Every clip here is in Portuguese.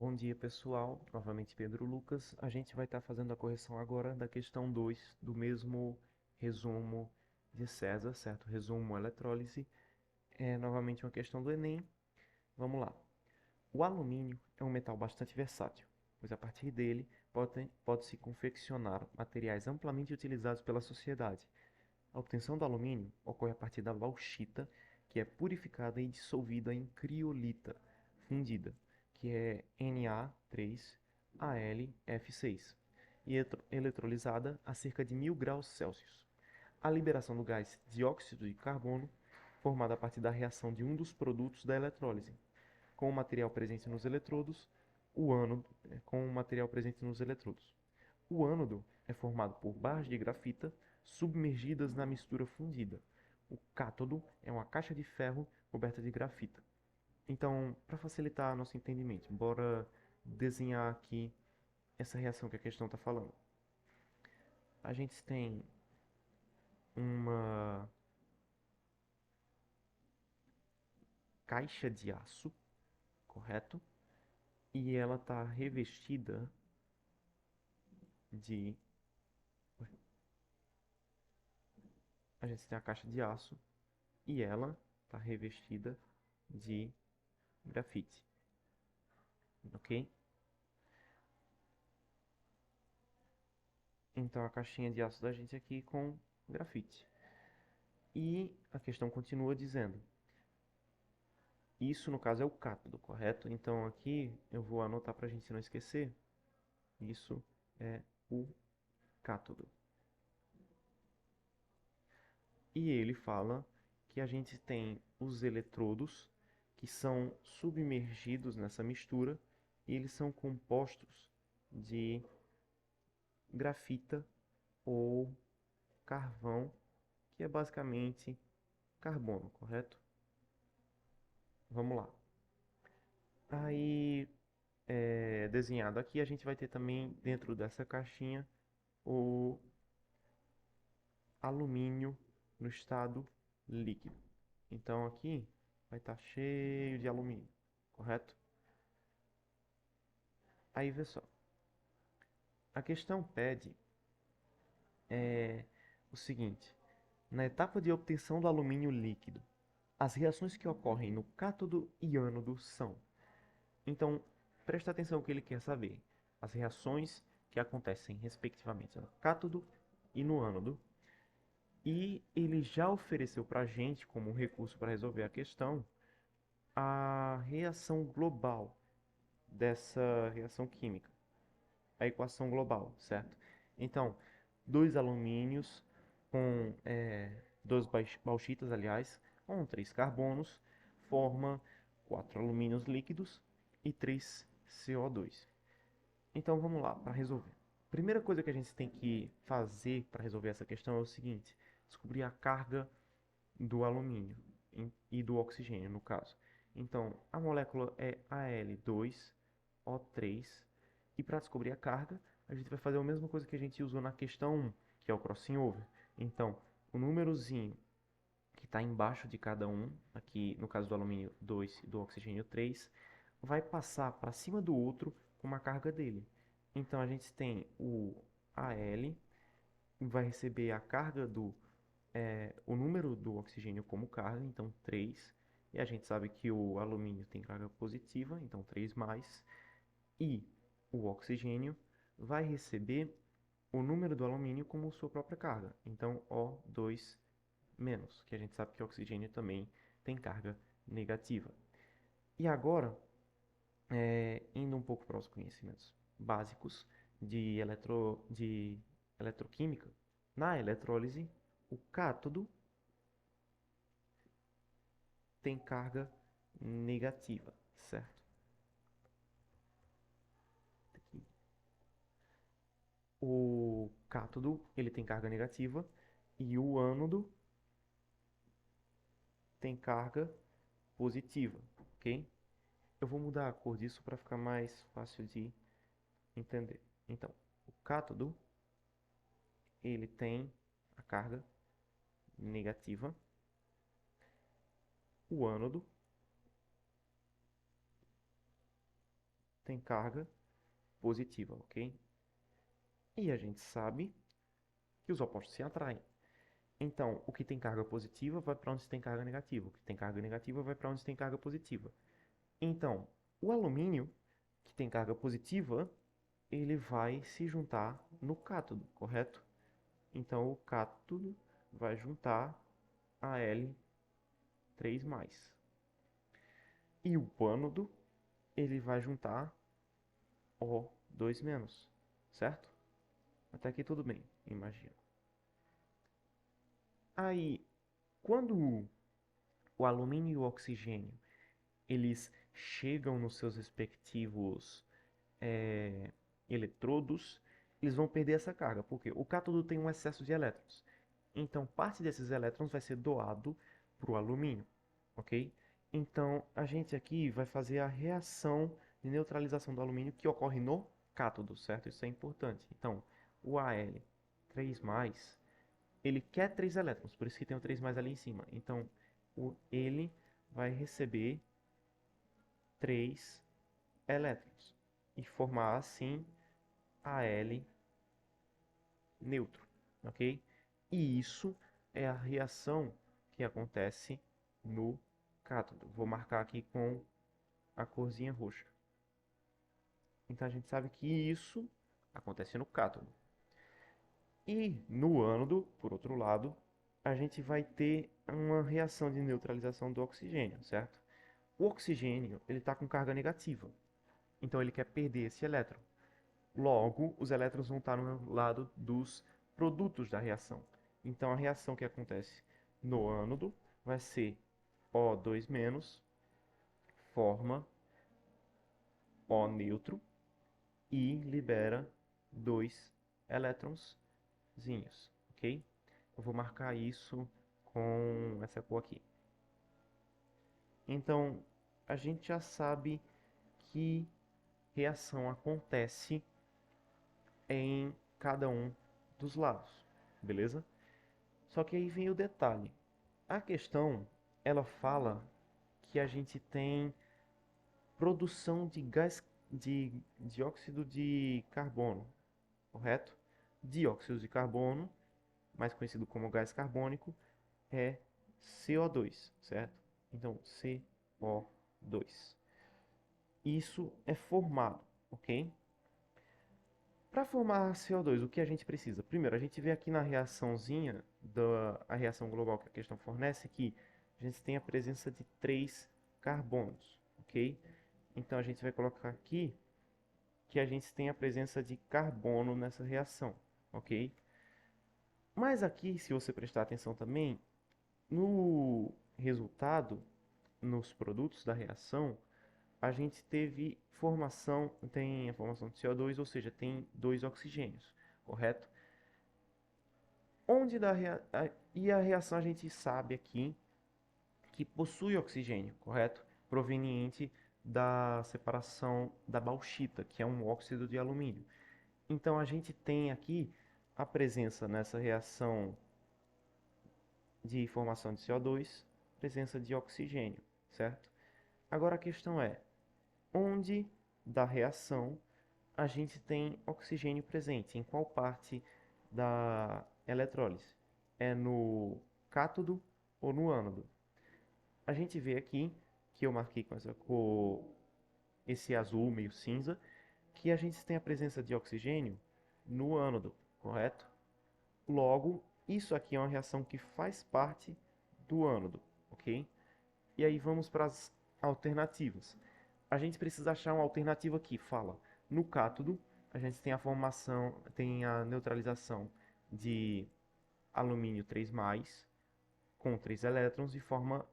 Bom dia, pessoal. Novamente Pedro Lucas. A gente vai estar fazendo a correção agora da questão 2 do mesmo resumo de César, certo? Resumo eletrólise. É novamente uma questão do Enem. Vamos lá. O alumínio é um metal bastante versátil, pois a partir dele pode-se confeccionar materiais amplamente utilizados pela sociedade. A obtenção do alumínio ocorre a partir da bauxita, que é purificada e dissolvida em criolita fundida, que é Na3Al-F6, e eletrolizada a cerca de 1000 graus Celsius. A liberação do gás dióxido de carbono, formado a partir da reação de um dos produtos da eletrólise, com o material presente nos eletrodos, com o material presente nos eletrodos. O ânodo é formado por barras de grafita submergidas na mistura fundida. O cátodo é uma caixa de ferro coberta de grafita. Então, para facilitar nosso entendimento, bora desenhar aqui essa reação que a questão está falando. A gente tem uma caixa de aço, correto? E ela está revestida de. A gente tem a caixa de aço e ela está revestida de grafite, ok? Então a caixinha de aço da gente aqui com grafite. E a questão continua dizendo, isso no caso é o cátodo, correto? Então aqui eu vou anotar para a gente não esquecer, isso é o cátodo. E ele fala que a gente tem os eletrodos que são submergidos nessa mistura e eles são compostos de grafita ou carvão, que é basicamente carbono, correto? Vamos lá. Aí, desenhado aqui, a gente vai ter também dentro dessa caixinha o alumínio no estado líquido. Então aqui vai estar cheio de alumínio, correto? Aí vê só, a questão pede o seguinte: na etapa de obtenção do alumínio líquido, as reações que ocorrem no cátodo e ânodo são. Então, presta atenção no que ele quer saber. As reações que acontecem respectivamente no cátodo e no ânodo. E ele já ofereceu para a gente, como um recurso para resolver a questão, a reação global dessa reação química, a equação global, certo? Então, dois alumínios com duas bauxitas, aliás, com três carbonos, forma quatro alumínios líquidos e 3 CO2. Então vamos lá, para resolver. Primeira coisa que a gente tem que fazer para resolver essa questão é o seguinte: descobrir a carga do alumínio e do oxigênio, no caso. Então, a molécula é Al2O3, e para descobrir a carga, a gente vai fazer a mesma coisa que a gente usou na questão 1, que é o crossing over. Então, o númerozinho que está embaixo de cada um, aqui no caso do alumínio 2 e do oxigênio 3, vai passar para cima do outro com uma carga dele. Então a gente tem o Al, vai receber a carga o número do oxigênio como carga, então 3, e a gente sabe que o alumínio tem carga positiva, então 3 mais, e o oxigênio vai receber o número do alumínio como sua própria carga, então O2 menos, que a gente sabe que o oxigênio também tem carga negativa. E agora, indo um pouco para os conhecimentos básicos de eletroquímica, na eletrólise, o cátodo tem carga negativa, certo? Aqui. O cátodo ele tem carga negativa e o ânodo tem carga positiva, ok? Eu vou mudar a cor disso para ficar mais fácil de entender. Então, o cátodo ele tem a carga negativa, o ânodo tem carga positiva, ok? E a gente sabe que os opostos se atraem. Então, o que tem carga positiva vai para onde tem carga negativa. O que tem carga negativa vai para onde tem carga positiva. Então, o alumínio, que tem carga positiva, ele vai se juntar no cátodo, correto? Então, o cátodo vai juntar a L3+. E o ânodo, ele vai juntar O2-, certo? Até aqui tudo bem, imagina. Aí, quando o alumínio e o oxigênio, eles chegam nos seus respectivos eletrodos, eles vão perder essa carga, porque o cátodo tem um excesso de elétrons. Então, parte desses elétrons vai ser doado para o alumínio, ok? Então, a gente aqui vai fazer a reação de neutralização do alumínio que ocorre no cátodo, certo? Isso é importante. Então, o Al3+, ele quer 3 elétrons, por isso que tem o 3+ ali em cima. Então, ele vai receber 3 elétrons e formar assim Al neutro, ok? E isso é a reação que acontece no cátodo. Vou marcar aqui com a corzinha roxa. Então a gente sabe que isso acontece no cátodo. E no ânodo, por outro lado, a gente vai ter uma reação de neutralização do oxigênio, certo? O oxigênio, ele está com carga negativa. Então ele quer perder esse elétron. Logo, os elétrons vão estar no lado dos produtos da reação. Então, a reação que acontece no ânodo vai ser O2-, forma O neutro e libera 2 elétronzinhos, ok? Eu vou marcar isso com essa cor aqui. Então, a gente já sabe que reação acontece em cada um dos lados, beleza? Só que aí vem o detalhe. A questão, ela fala que a gente tem produção de gás de dióxido de carbono, correto? Dióxido de carbono, mais conhecido como gás carbônico, é CO2, certo? Então, CO2. Isso é formado, ok? Para formar CO2, o que a gente precisa? Primeiro, a gente vê aqui na reaçãozinha, a reação global que a questão fornece, que a gente tem a presença de 3 carbonos, ok? Então, a gente vai colocar aqui que a gente tem a presença de carbono nessa reação, ok? Mas aqui, se você prestar atenção também, no resultado, nos produtos da reação, a gente teve formação, tem a formação de CO2, ou seja, tem 2 oxigênios, correto? E a reação a gente sabe aqui que possui oxigênio, correto? Proveniente da separação da bauxita, que é um óxido de alumínio. Então a gente tem aqui a presença nessa reação de formação de CO2, presença de oxigênio, certo? Agora a questão é, onde da reação a gente tem oxigênio presente? Em qual parte da eletrólise? É no cátodo ou no ânodo? A gente vê aqui, que eu marquei com essa cor, esse azul meio cinza, que a gente tem a presença de oxigênio no ânodo, correto? Logo, isso aqui é uma reação que faz parte do ânodo, ok? E aí vamos para as alternativas. A gente precisa achar uma alternativa que fala no cátodo, a gente tem a formação, tem a neutralização de alumínio 3+, com 3 elétrons e forma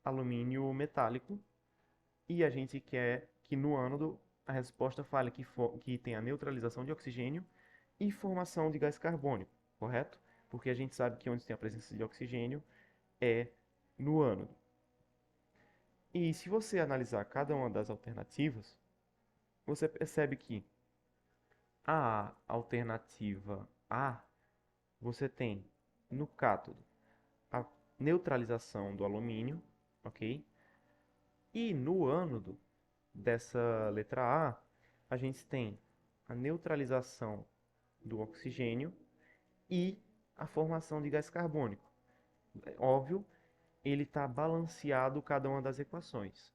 alumínio metálico. E a gente quer que no ânodo a resposta fale que tem a neutralização de oxigênio e formação de gás carbônico, correto? Porque a gente sabe que onde tem a presença de oxigênio é no ânodo. E se você analisar cada uma das alternativas, você percebe que a alternativa A, você tem no cátodo a neutralização do alumínio, ok? E no ânodo dessa letra A, a gente tem a neutralização do oxigênio e a formação de gás carbônico. É óbvio, ele está balanceado cada uma das equações.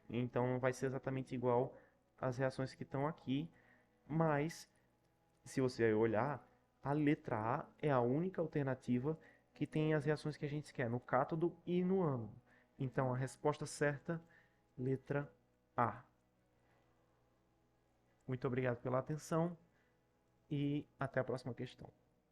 Então não vai ser exatamente igual às reações que estão aqui, mas se você olhar, a letra A é a única alternativa que tem as reações que a gente quer no cátodo e no ânodo. Então a resposta certa, letra A. Muito obrigado pela atenção e até a próxima questão.